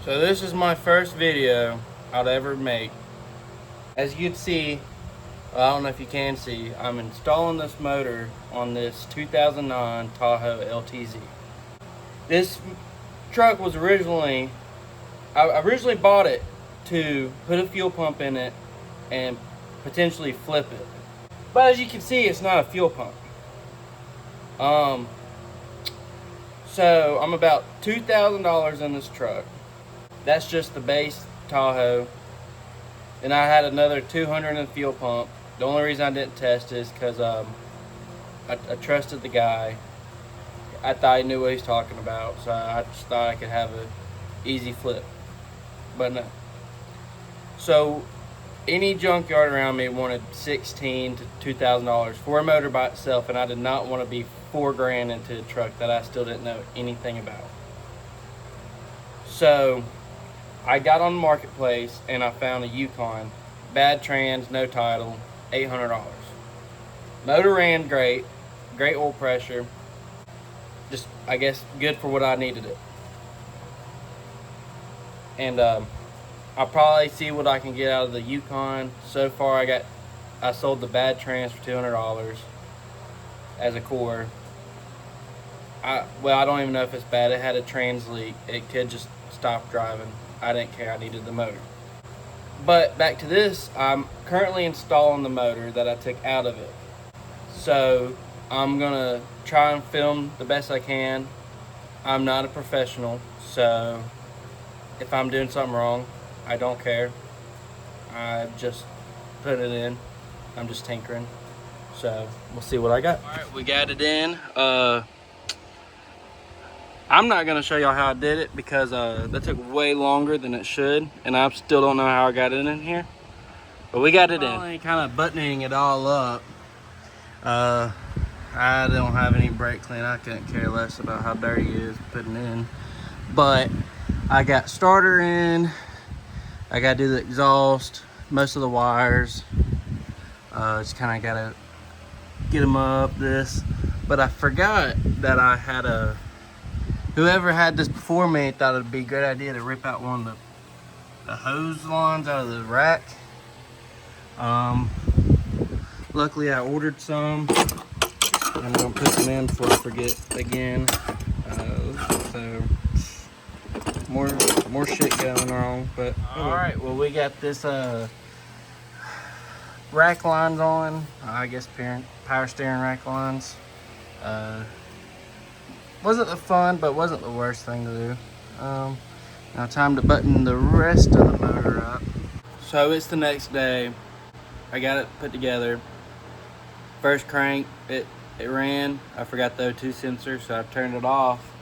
So this is my first video I'll ever make. As you can see, well, I don't know if you can see, I'm installing this motor on this 2009 Tahoe LTZ. This truck was I originally bought it to put a fuel pump in it and potentially flip it. But as you can see, it's not a fuel pump. So I'm about $2,000 in this truck. That's just the base Tahoe. And I had another 200 in the fuel pump. The only reason I didn't test is because I trusted the guy. I thought he knew what he was talking about, so I just thought I could have an easy flip. But no. So any junkyard around me wanted $1,600 to $2,000 for a motor by itself, and I did not want to be $4,000 into a truck that I still didn't know anything about. So I got on the marketplace and I found a Yukon, bad trans, no title, $800. Motor ran great, great oil pressure, just I guess good for what I needed it. And I'll probably see what I can get out of the Yukon. So far I sold the bad trans for $200 as a core. I don't even know if it's bad. It had a trans leak. It could just stop driving. I didn't care. I needed the motor. But back to this, I'm currently installing the motor that I took out of it. So I'm gonna try and film the best I can. I'm not a professional, so if I'm doing something wrong, I don't care. I just put it in. I'm just tinkering. So we'll see what I got. All right, we got it in. I'm not gonna show y'all how I did it because that took way longer than it should, and I still don't know how I got it in here. But we got it in. Kind of buttoning it all up. I don't have any brake clean. I couldn't care less about how dirty it is putting in. But I got starter in. I gotta do the exhaust, most of the wires. Just kind of gotta get them up this. But I forgot that I had whoever had this before me thought it'd be a great idea to rip out one of the hose lines out of the rack. Luckily I ordered some. I'm gonna put them in before I forget again. So more shit going wrong, but all right. Well, we got this rack lines on. I guess power steering rack lines. Wasn't the fun, but wasn't the worst thing to do. Now time to button the rest of the motor up. So it's the next day. I got it put together. First crank, it ran. I forgot the O2 sensor, so I turned it off.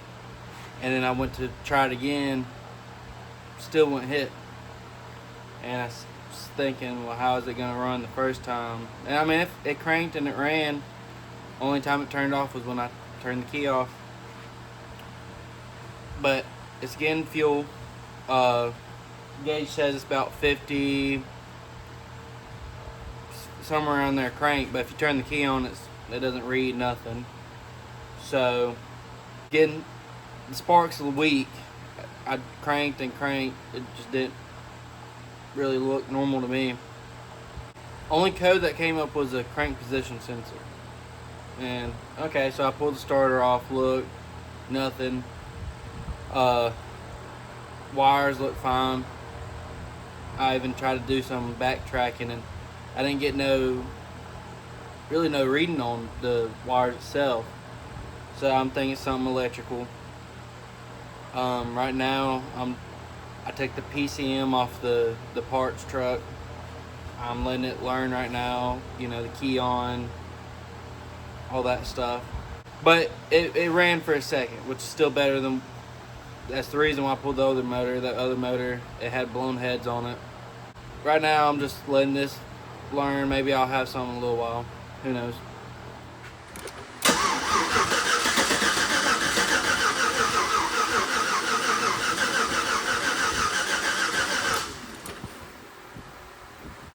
And then I went to try it again. Still wouldn't hit. And I was thinking, well, how is it gonna run the first time? And I mean, it cranked and it ran. Only time it turned off was when I turned the key off. But it's getting fuel. Gauge says it's about 50, somewhere around there crank, but if you turn the key on, it doesn't read nothing. So getting the sparks weak. I cranked and cranked, it just didn't really look normal to me. Only code that came up was a crank position sensor. And okay, so I pulled the starter off, looked, nothing. Wires look fine. I even tried to do some backtracking and I didn't get really no reading on the wires itself. So I'm thinking something electrical. Right now I took the PCM off the parts truck. I'm letting it learn right now, you know, the key on, all that stuff. But it ran for a second, which is still better than, that's the reason why I pulled the other motor. That other motor, it had blown heads on it. Right now I'm just letting this learn. Maybe I'll have some in a little while, who knows.